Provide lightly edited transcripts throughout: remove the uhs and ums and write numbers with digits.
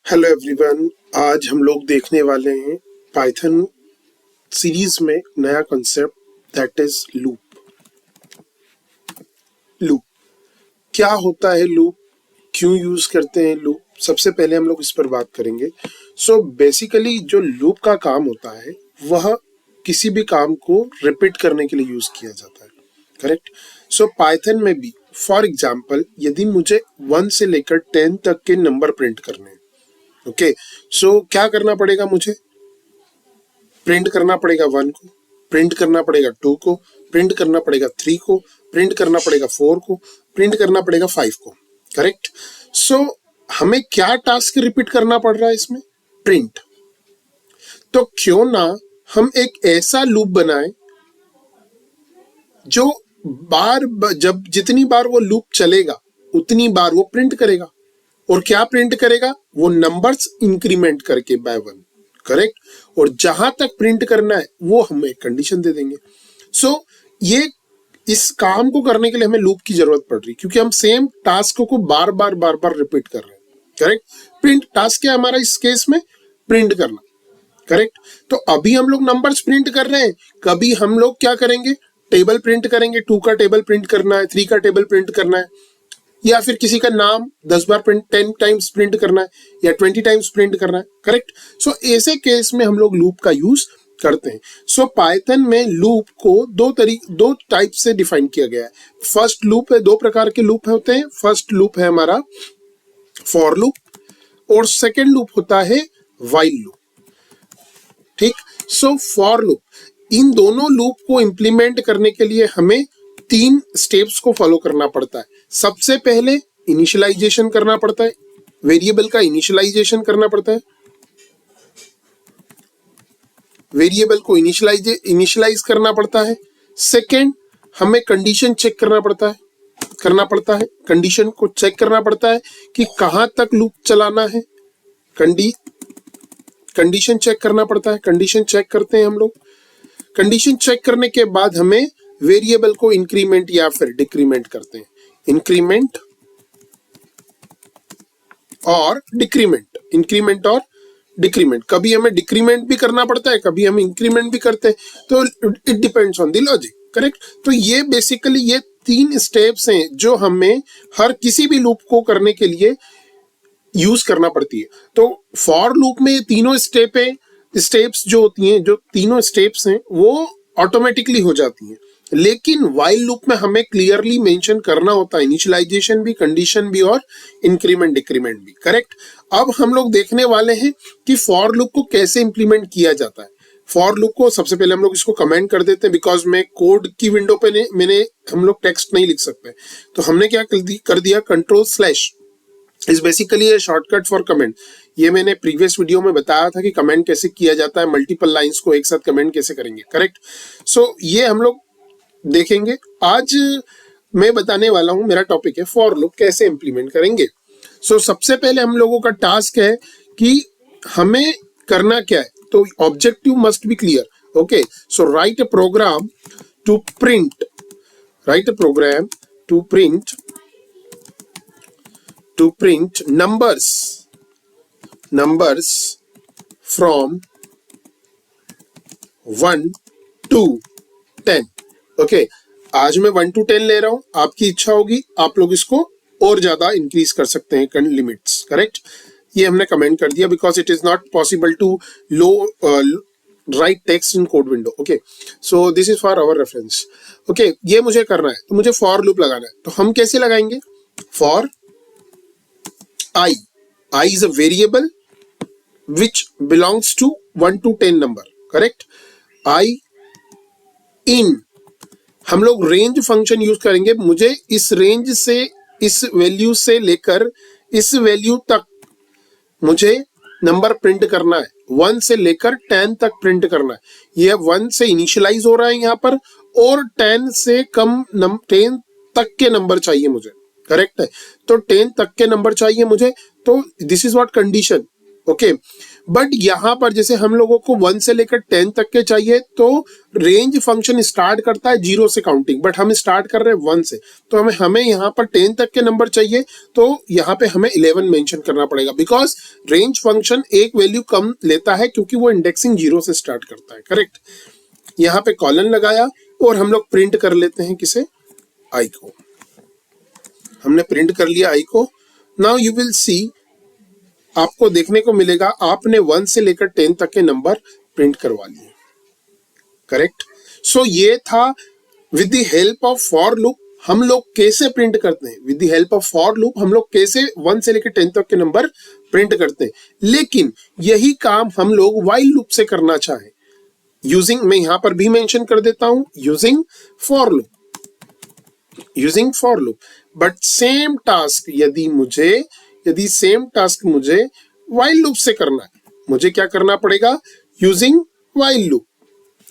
Hello everyone, आज हम लोग देखने वाले हैं पाइथन सीरीज में नया concept that is loop. Loop क्या होता है, लूप क्यों यूज करते हैं लूप, सबसे पहले हम लोग इस पर बात करेंगे। सो बेसिकली जो लूप का काम होता है वह किसी भी काम को रिपीट करने के लिए यूज किया जाता है, करेक्ट। सो पाइथन में भी फॉर एग्जाम्पल यदि मुझे 1 से लेकर 10 तक के नंबर प्रिंट करने हैं, ओके, सो क्या करना पड़ेगा, मुझे प्रिंट करना पड़ेगा 1 को, प्रिंट करना पड़ेगा 2 को, प्रिंट करना पड़ेगा 3 को, प्रिंट करना पड़ेगा 4 को, प्रिंट करना पड़ेगा 5 को, करेक्ट। सो हमें क्या टास्क रिपीट करना पड़ रहा है इसमें, प्रिंट। तो क्यों ना हम एक ऐसा लूप बनाएं जो जब जितनी बार वो लूप चलेगा उतनी बार वो प्रिंट करेगा। और क्या प्रिंट करेगा, वो नंबर्स इंक्रीमेंट करके बाय 1, करेक्ट। और जहां तक प्रिंट करना है वो हम एक कंडीशन दे देंगे। सो ये इस काम को करने के लिए हमें लूप की जरूरत पड़ रही, क्योंकि हम सेम टास्क को बार बार रिपीट कर रहे हैं, करेक्ट। प्रिंट टास्क क्या हमारा इस केस में, प्रिंट करना, करेक्ट। तो अभी हम लोग नंबर्स प्रिंट कर रहे हैं, कभी हम लोग क्या करेंगे, टेबल प्रिंट करेंगे, 2 का टेबल प्रिंट करना है, 3 का टेबल प्रिंट करना है, या फिर किसी का नाम 10 बार प्रिंट 10 टाइम्स प्रिंट करना है या 20 टाइम्स प्रिंट करना है, करेक्ट। सो ऐसे केस में हम लोग लूप का यूज करते हैं। सो पाइथन में लूप को दो टाइप से डिफाइन किया गया है। फर्स्ट लूप है, 2 प्रकार के लूप होते हैं। फर्स्ट लूप है हमारा फॉर लूप और सेकेंड लूप होता है व्हाइल लूप, ठीक। सो फॉर लूप, इन दोनों लूप को इंप्लीमेंट करने के लिए हमें 3 स्टेप्स को फॉलो करना पड़ता है। सबसे पहले इनिशियलाइजेशन करना पड़ता है, वेरिएबल का इनिशियलाइजेशन करना पड़ता है, वेरिएबल को इनिशियलाइज करना पड़ता है। सेकेंड, हमें कंडीशन चेक करना पड़ता है, कंडीशन को चेक करना पड़ता है कि कहां तक लूप चलाना है, कंडीशन चेक करना पड़ता है, कंडीशन चेक करते हैं हम लोग। कंडीशन चेक करने के बाद हमें वेरिएबल को इंक्रीमेंट या फिर डिक्रीमेंट करते हैं, इंक्रीमेंट और डिक्रीमेंट। कभी हमें डिक्रीमेंट भी करना पड़ता है, कभी हम इंक्रीमेंट भी करते हैं, तो it depends on the logic, correct. तो ये बेसिकली ये 3 स्टेप्स हैं जो हमें हर किसी भी लूप को करने के लिए यूज करना पड़ती है। तो फॉर लूप में ये तीनों स्टेप्स जो होती हैं, जो तीनों स्टेप्स हैं वो ऑटोमेटिकली हो जाती हैं। लेकिन व्हाइल लूप में हमें क्लियरली मेंशन करना होता है, इनिशियलाइजेशन भी, कंडीशन भी और इंक्रीमेंट डिक्रीमेंट भी, करेक्ट। अब हम लोग देखने वाले हैं कि फॉर लूप को कैसे इंप्लीमेंट किया जाता है। फॉर लूप को सबसे पहले हम लोग इसको कमेंट कर देते हैं, बिकॉज मैं कोड की विंडो पे हम लोग टेक्स्ट नहीं लिख सकते। तो हमने क्या कर दिया, control/ is basically A shortcut for comment. ये मैंने प्रीवियस वीडियो में बताया था कि कमेंट कैसे किया जाता है, मल्टीपल लाइंस को एक साथ कमेंट कैसे करेंगे, करेक्ट। सो ये हम लोग देखेंगे। आज मैं बताने वाला हूं, मेरा टॉपिक है फॉर लूप कैसे इंप्लीमेंट करेंगे। सो सबसे पहले हम लोगों का टास्क है कि हमें करना क्या है, तो objective must be clear, okay. So write a program to print numbers from 1 to 10, okay. आज मैं 1 to 10 ले रहा हूं, आपकी इच्छा होगी आप लोग इसको और ज्यादा इंक्रीज कर सकते हैं, लिमिट्स, करेक्ट। ये हमने कमेंट कर दिया because it is not possible to write text in code window, okay. So this is for our reference, okay. ये मुझे करना है, तो मुझे फॉर लूप लगाना है, तो हम कैसे लगाएंगे, for I is a variable which belongs to 1 to 10 number, correct. I in, हम लोग रेंज फंक्शन यूज करेंगे। मुझे इस रेंज से, इस वैल्यू से लेकर इस वैल्यू तक मुझे नंबर प्रिंट करना है, 1 से लेकर 10 तक प्रिंट करना है। यह 1 से इनिशियलाइज हो रहा है यहाँ पर, और 10 से कम 10 तक के नंबर चाहिए मुझे, करेक्ट है। तो 10 तक के नंबर चाहिए मुझे, तो this is what condition, okay. But यहाँ पर जैसे हम लोगों को 1 से लेकर 10 तक के चाहिए, तो रेंज फंक्शन स्टार्ट करता है 0 से काउंटिंग, बट हम स्टार्ट कर रहे हैं 1 से, तो हमें यहाँ पर 10 तक के नंबर चाहिए, तो यहाँ पे हमें 11 मेंशन करना पड़ेगा, बिकॉज रेंज फंक्शन एक वैल्यू कम लेता है क्योंकि वो इंडेक्सिंग 0 से स्टार्ट करता है। करेक्ट। यहाँ पे कॉलन लगाया और हम लोग प्रिंट कर लेते हैं किसे, आई को। हमने प्रिंट कर लिया आई को। नाउ यू विल सी, आपको देखने को मिलेगा आपने 1 से लेकर 10 तक के नंबर प्रिंट करवा लिए। करेक्ट। सो ये था with the help of for loop हम लोग कैसे प्रिंट करते हैं। With the help of for loop हम लोग कैसे 1 से लेकर 10 तक के नंबर प्रिंट करते हैं, लेकिन यही काम हम लोग व्हाइल लूप से करना चाहें यूजिंग, मैं यहां पर भी मेंशन कर देता हूं, using for loop, using for loop. But same task यदि सेम टास्क मुझे व्हाइल लूप से करना है, मुझे क्या करना पड़ेगा, यूजिंग व्हाइल लूप।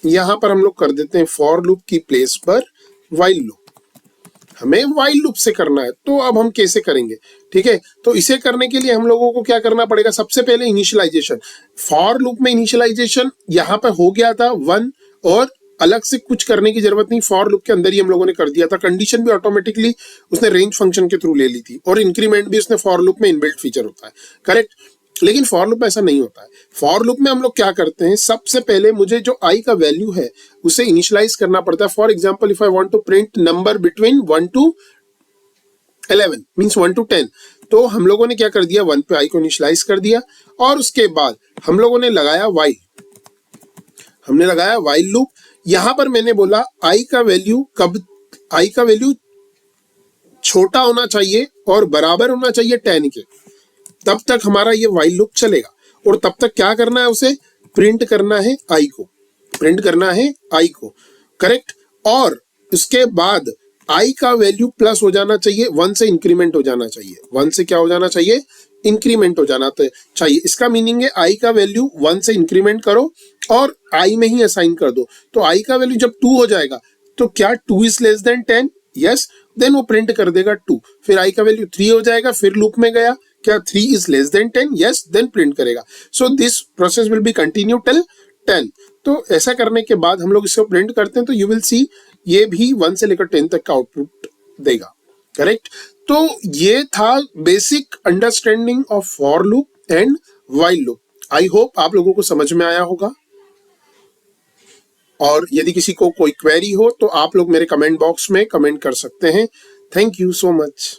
यहां पर हम लोग कर देते हैं फॉर लूप की प्लेस पर व्हाइल लूप। हमें व्हाइल लूप से करना है, तो अब हम कैसे करेंगे, ठीक है। तो इसे करने के लिए हम लोगों को क्या करना पड़ेगा, सबसे पहले इनिशियलाइजेशन। फॉर लूप में इनिशियलाइजेशन यहाँ पे हो गया था 1, और अलग से कुछ करने की जरूरत नहीं, फॉर लूप के अंदर ही हम लोगों ने कर दिया था। कंडीशन भी ऑटोमेटिकली उसने रेंज फंक्शन के थ्रू ले ली थी, और इंक्रीमेंट भी उसने फॉर लूप में इनबिल्ट फीचर होता है। करेक्ट। लेकिन फॉर लूप में ऐसा नहीं होता है। फॉर लूप में हम लोग क्या करते हैं, सबसे पहले मुझे जो आई का वैल्यू है उसे इनिशियलाइज करना पड़ता है। For example, if I want to print number between 1 to 11 means 1 to 10, तो हम लोगों ने क्या कर दिया, 1 पे आई को इनिशियलाइज कर दिया, और उसके बाद हम लोगों ने लगाया व्हाइल, हमने लगाया व्हाइल लूप। यहां पर मैंने बोला आई का वैल्यू छोटा होना चाहिए और बराबर होना चाहिए 10 के, तब तक हमारा ये व्हाइल लूप चलेगा। और तब तक क्या करना है, उसे प्रिंट करना है आई को, प्रिंट करना है आई को। करेक्ट। और उसके बाद आई का वैल्यू प्लस हो जाना चाहिए, 1 से इंक्रीमेंट हो जाना चाहिए। 1 से क्या हो जाना चाहिए, इंक्रीमेंट हो जाना चाहिए। इसका मीनिंग है आई का वैल्यू 1 से इंक्रीमेंट करो और आई में ही असाइन कर दो। तो आई का वैल्यू जब 2 हो जाएगा, तो क्या 2 is less than 10, yes, then वो प्रिंट कर देगा 2। फिर आई का वैल्यू 3 हो जाएगा, फिर लूप में गया, क्या 3 is less than 10, yes, then print करेगा। So this process will be continue till 10। तो ऐसा करने के बाद हम लोग इसको प्रिंट करते हैं, तो यू विल सी ये भी 1 से लेकर 10 तक का आउटपुट देगा। करेक्ट। तो ये था basic understanding of for loop and while loop. I hope आप लोगों को समझ में आया होगा, और यदि किसी को कोई क्वेरी हो तो आप लोग मेरे कमेंट बॉक्स में कमेंट कर सकते हैं। Thank you so much.